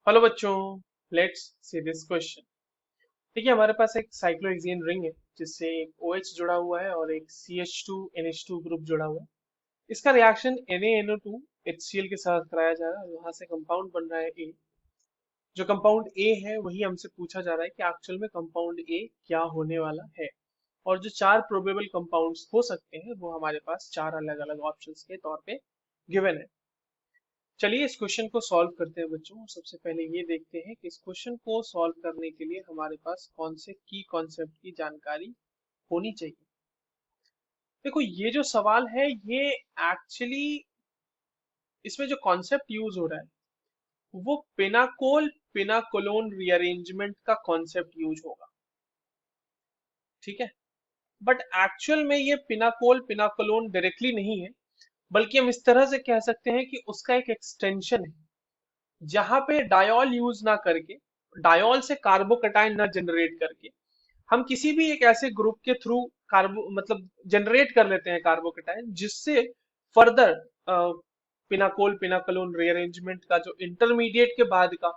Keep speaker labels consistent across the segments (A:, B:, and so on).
A: Hello बच्चों, let's see this question. देखिए हमारे पास एक साइक्लोहेक्सेन रिंग है जिससे एक OH जुड़ा हुआ है और एक CH2NH2 ग्रुप जुड़ा हुआ है। इसका रिएक्शन NaNO2 HCl के साथ कराया जा रहा है और वहां से कंपाउंड बन रहा है A। जो कंपाउंड A है वही हमसे पूछा जा रहा है कि एक्चुअल में कंपाउंड A क्या होने वाला है। और जो चार प्रोबेबल कंपाउंड्स हो सकते हैं वो हमारे पास चार अलग अलग ऑप्शंस के तौर पे गिवन है। चलिए इस क्वेश्चन को सॉल्व करते हैं बच्चों। सबसे पहले ये देखते हैं कि इस क्वेश्चन को सॉल्व करने के लिए हमारे पास कौन से की कॉन्सेप्ट की जानकारी होनी चाहिए। देखो ये जो सवाल है ये एक्चुअली इसमें जो कॉन्सेप्ट यूज हो रहा है वो पिनाकोल पिनाकोलोन रीअरेंजमेंट का कॉन्सेप्ट यूज होगा। ठीक है, बट एक्चुअल में ये पिनाकोल पिनाकोलोन डायरेक्टली नहीं है, बल्कि हम इस तरह से कह सकते हैं कि उसका एक एक्सटेंशन है जहां पे डायोल यूज ना करके, डायोल से कार्बोकटाइन ना जनरेट करके हम किसी भी एक ऐसे ग्रुप के थ्रू कार्बो मतलब जनरेट कर लेते हैं कार्बोकटाइन, जिससे फर्दर पिनाकोल पिनाकोलोन रीअरेंजमेंट का जो इंटरमीडिएट के बाद का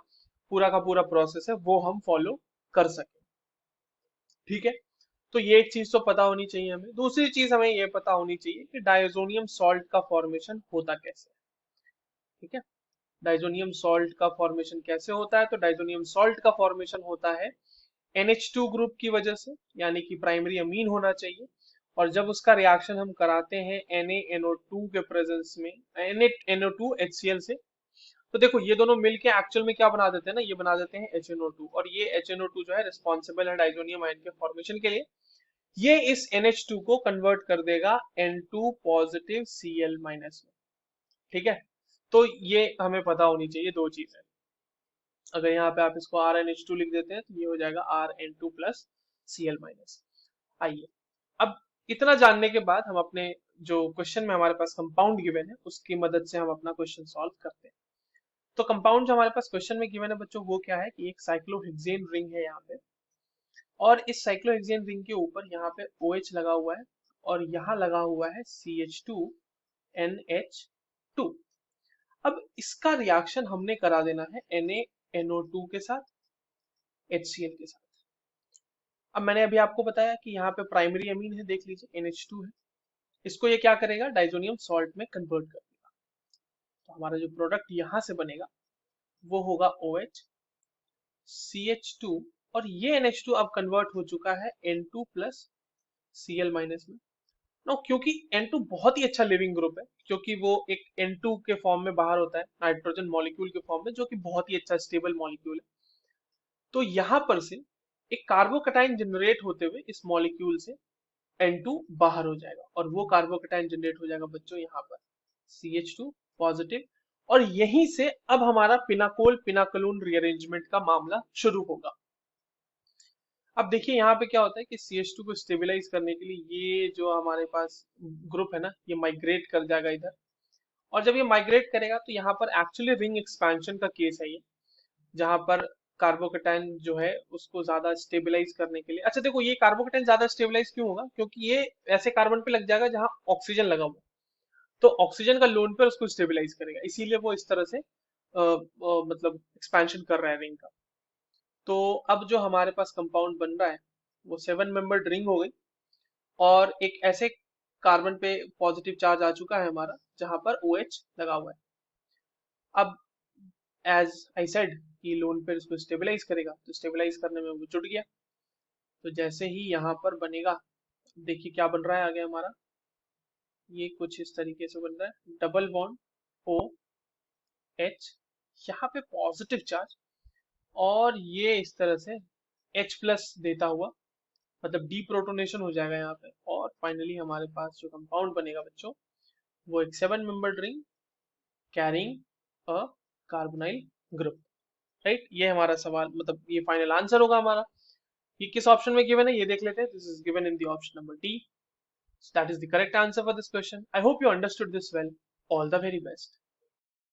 A: पूरा प्रोसेस है वो हम फॉलो कर सके। ठीक है, तो ये एक चीज तो पता होनी चाहिए हमें। दूसरी चीज हमें ये पता होनी चाहिए कि डायजोनियम सॉल्ट का फॉर्मेशन होता कैसे है। ठीक है, डाइजोनियम सॉल्ट का फॉर्मेशन कैसे होता है? तो डाइजोनियम सॉल्ट का फॉर्मेशन होता है NH2 ग्रुप की वजह से, यानी कि प्राइमरी अमीन होना चाहिए। और जब उसका रिएक्शन हम कराते हैं NaNO2 के प्रेजेंस में, NaNO2 HCl से, तो देखो ये दोनों मिलके एक्चुअल में क्या बना देते हैं ना, ये बना देते हैं HNO2। और ये HNO2 जो है रिस्पॉन्सिबल है डाइजोनियम आयन के फॉर्मेशन के लिए। ये इस NH2 को कन्वर्ट कर देगा N2 पॉजिटिव Cl माइनस में। ठीक है, तो ये हमें पता होनी चाहिए दो चीजें। अगर यहाँ पे आप इसको RnH2 लिख देते हैं तो ये हो जाएगा Rn2 प्लस Cl माइनस। आइए अब इतना जानने के बाद हम अपने जो क्वेश्चन में हमारे पास कंपाउंड गिवन है उसकी मदद से हम अपना क्वेश्चन सॉल्व करते हैं। तो कंपाउंड जो हमारे पास क्वेश्चन में गिवन है बच्चों वो क्या है कि एक साइक्लोहेक्सेन रिंग है यहाँ पे, और इस साइक्लोहेक्सेन रिंग के ऊपर यहाँ पे OH लगा हुआ है और यहाँ लगा हुआ है CH2NH2। अब इसका रिएक्शन हमने करा देना है NaNO2 के साथ HCl के साथ। अब मैंने अभी आपको बताया कि यहाँ पे प्राइमरी अमीन है, देख लीजिए NH2 है। इसको ये क्या करेगा, डाइजोनियम सॉल्ट में कन्वर्ट कर देगा। तो हमारा जो प्रोडक्ट यहाँ से बनेगा वो होगा OH CH2, और ये NH2 अब कन्वर्ट हो चुका है N2 प्लस Cl माइनस में। नो, क्योंकि N2 बहुत ही अच्छा लिविंग ग्रुप है, क्योंकि वो एक N2 के फॉर्म में बाहर होता है नाइट्रोजन मॉलिक्यूल के फॉर्म में, जो कि बहुत ही अच्छा स्टेबल मॉलिक्यूल है। तो यहाँ पर से एक कार्बोकटाइन जनरेट होते हुए इस मॉलिक्यूल से N2 बाहर हो जाएगा, और वो कार्बोकटाइन जनरेट हो जाएगा बच्चों यहाँ पर CH2 पॉजिटिव। और यहीं से अब हमारा पिनाकोल पिनाकोलोन रीअरेंजमेंट का मामला शुरू होगा। अब देखिए यहाँ पे क्या होता है कि CH2 को स्टेबलाइज करने के लिए ये जो हमारे पास ग्रुप है ना, ये माइग्रेट कर जाएगा इधर। और जब ये माइग्रेट करेगा तो यहाँ पर एक्चुअली रिंग एक्सपेंशन का केस है ये, जहां पर कार्बोकटाइन जो है उसको ज्यादा स्टेबलाइज करने के लिए। अच्छा देखो, ये कार्बोकटाइन ज्यादा स्टेबलाइज क्यों होगा? क्योंकि ये ऐसे कार्बन पे लग जाएगा जहां ऑक्सीजन लगा हुआ, तो ऑक्सीजन का लोन पे उसको स्टेबलाइज करेगा, इसीलिए वो इस तरह से मतलब एक्सपेंशन कर रहा है रिंग का। तो अब जो हमारे पास कंपाउंड बन रहा है वो 7 मेंबर्ड रिंग हो गई, और एक ऐसे कार्बन पे पॉजिटिव चार्ज आ चुका है हमारा जहां पर OH लगा हुआ है। अब एज आई सेड कि लोन पेयर इसको स्टेबलाइज करेगा, तो स्टेबलाइज करने में वो जुट गया। तो जैसे ही यहाँ पर बनेगा, देखिए क्या बन रहा है आगे हमारा, ये कुछ इस तरीके से बन रहा है, डबल बॉन्ड OH, यहाँ पे पॉजिटिव चार्ज, और ये इस तरह से H प्लस देता हुआ, मतलब डीप्रोटोनेशन हो जाएगा यहाँ पे। और फाइनली हमारे पास जो कंपाउंड बनेगा बच्चों वो एक 7 membered ring carrying a carbonyl group. Right, ये हमारा सवाल मतलब ये फाइनल आंसर होगा हमारा। ये किस ऑप्शन में गिवन है ये देख लेते हैं। This is given in the option number D, so that is the correct answer for this question. I hope you understood this well. All the very best.